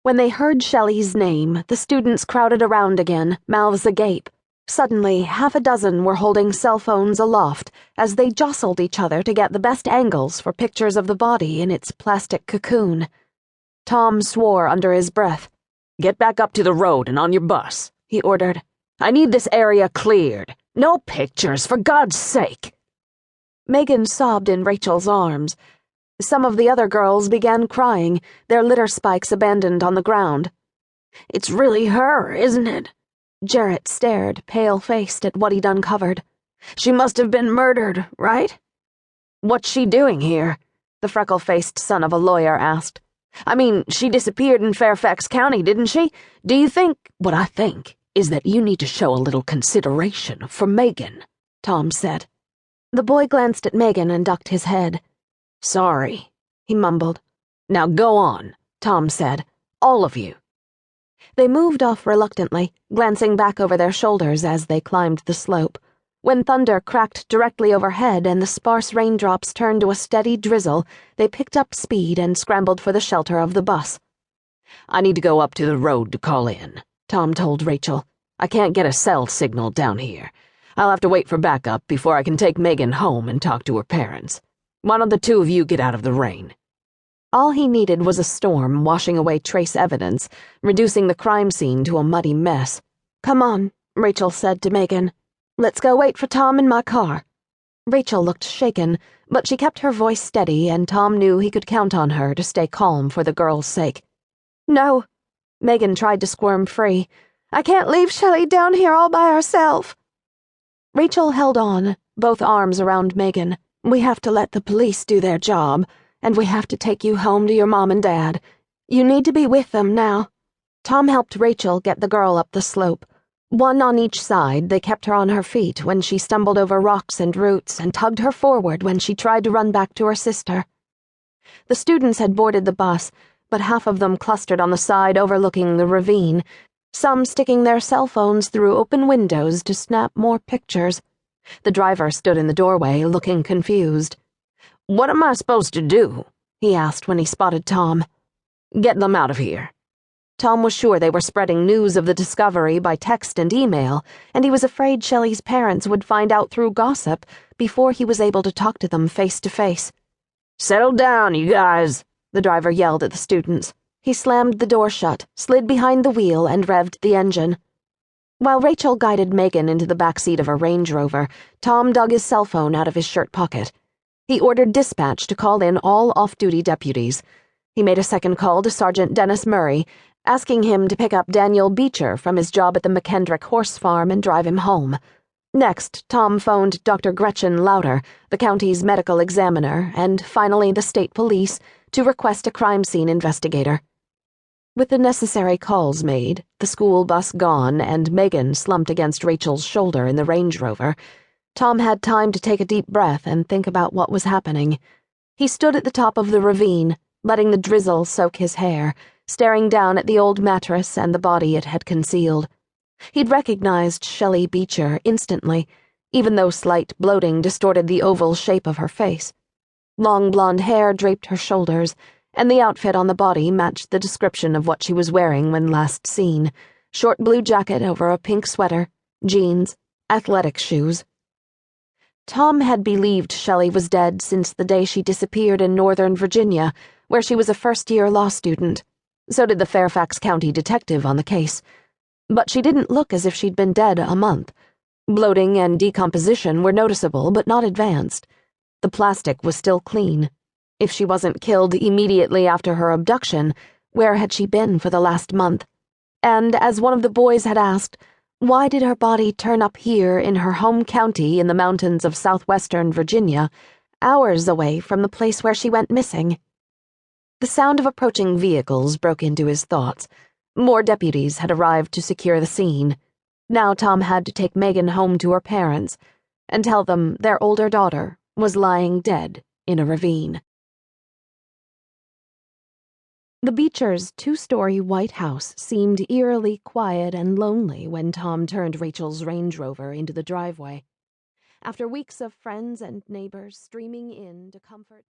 When they heard Shelley's name, the students crowded around again, mouths agape. Suddenly, half a dozen were holding cell phones aloft as they jostled each other to get the best angles for pictures of the body in its plastic cocoon. Tom swore under his breath. "Get back up to the road and on your bus," he ordered. "I need this area cleared. No pictures, for God's sake." Megan sobbed in Rachel's arms. Some of the other girls began crying, their litter spikes abandoned on the ground. "It's really her, isn't it?" Jarrett stared, pale-faced, at what he'd uncovered. "She must have been murdered, right?" "What's she doing here?" the freckle-faced son of a lawyer asked. "I mean, she disappeared in Fairfax County, didn't she? Do you think—" "What I think is that you need to show a little consideration for Megan," Tom said. The boy glanced at Megan and ducked his head. "Sorry," he mumbled. "Now go on," Tom said. "All of you." They moved off reluctantly, glancing back over their shoulders as they climbed the slope. When thunder cracked directly overhead and the sparse raindrops turned to a steady drizzle, they picked up speed and scrambled for the shelter of the bus. "I need to go up to the road to call in," Tom told Rachel. "I can't get a cell signal down here. I'll have to wait for backup before I can take Megan home and talk to her parents. Why don't the two of you get out of the rain?" All he needed was a storm washing away trace evidence, reducing the crime scene to a muddy mess. "Come on," Rachel said to Megan. "Let's go wait for Tom in my car." Rachel looked shaken, but she kept her voice steady, and Tom knew he could count on her to stay calm for the girl's sake. "No." Megan tried to squirm free. "I can't leave Shelley down here all by herself." Rachel held on, both arms around Megan. "We have to let the police do their job, and we have to take you home to your mom and dad. You need to be with them now." Tom helped Rachel get the girl up the slope. One on each side, they kept her on her feet when she stumbled over rocks and roots and tugged her forward when she tried to run back to her sister. The students had boarded the bus, but half of them clustered on the side overlooking the ravine, some sticking their cell phones through open windows to snap more pictures. The driver stood in the doorway, looking confused. "What am I supposed to do?" he asked when he spotted Tom. "Get them out of here." Tom was sure they were spreading news of the discovery by text and email, and he was afraid Shelley's parents would find out through gossip before he was able to talk to them face to face. "Settle down, you guys," the driver yelled at the students. He slammed the door shut, slid behind the wheel, and revved the engine. While Rachel guided Megan into the backseat of a Range Rover, Tom dug his cell phone out of his shirt pocket. He ordered dispatch to call in all off-duty deputies. He made a second call to Sergeant Dennis Murray, asking him to pick up Daniel Beecher from his job at the McKendrick Horse Farm and drive him home. Next, Tom phoned Dr. Gretchen Lauder, the county's medical examiner, and finally the state police, to request a crime scene investigator. With the necessary calls made, the school bus gone, and Megan slumped against Rachel's shoulder in the Range Rover, Tom had time to take a deep breath and think about what was happening. He stood at the top of the ravine, letting the drizzle soak his hair, staring down at the old mattress and the body it had concealed. He'd recognized Shelley Beecher instantly, even though slight bloating distorted the oval shape of her face. Long blonde hair draped her shoulders, and the outfit on the body matched the description of what she was wearing when last seen: short blue jacket over a pink sweater, jeans, athletic shoes. Tom had believed Shelley was dead since the day she disappeared in Northern Virginia, where she was a first-year law student. So did the Fairfax County detective on the case. But she didn't look as if she'd been dead a month. Bloating and decomposition were noticeable but not advanced. The plastic was still clean. If she wasn't killed immediately after her abduction, where had she been for the last month? And, as one of the boys had asked, why did her body turn up here in her home county in the mountains of southwestern Virginia, hours away from the place where she went missing? The sound of approaching vehicles broke into his thoughts. More deputies had arrived to secure the scene. Now Tom had to take Megan home to her parents and tell them their older daughter was lying dead in a ravine. The Beechers' two-story white house seemed eerily quiet and lonely when Tom turned Rachel's Range Rover into the driveway. After weeks of friends and neighbors streaming in to comfort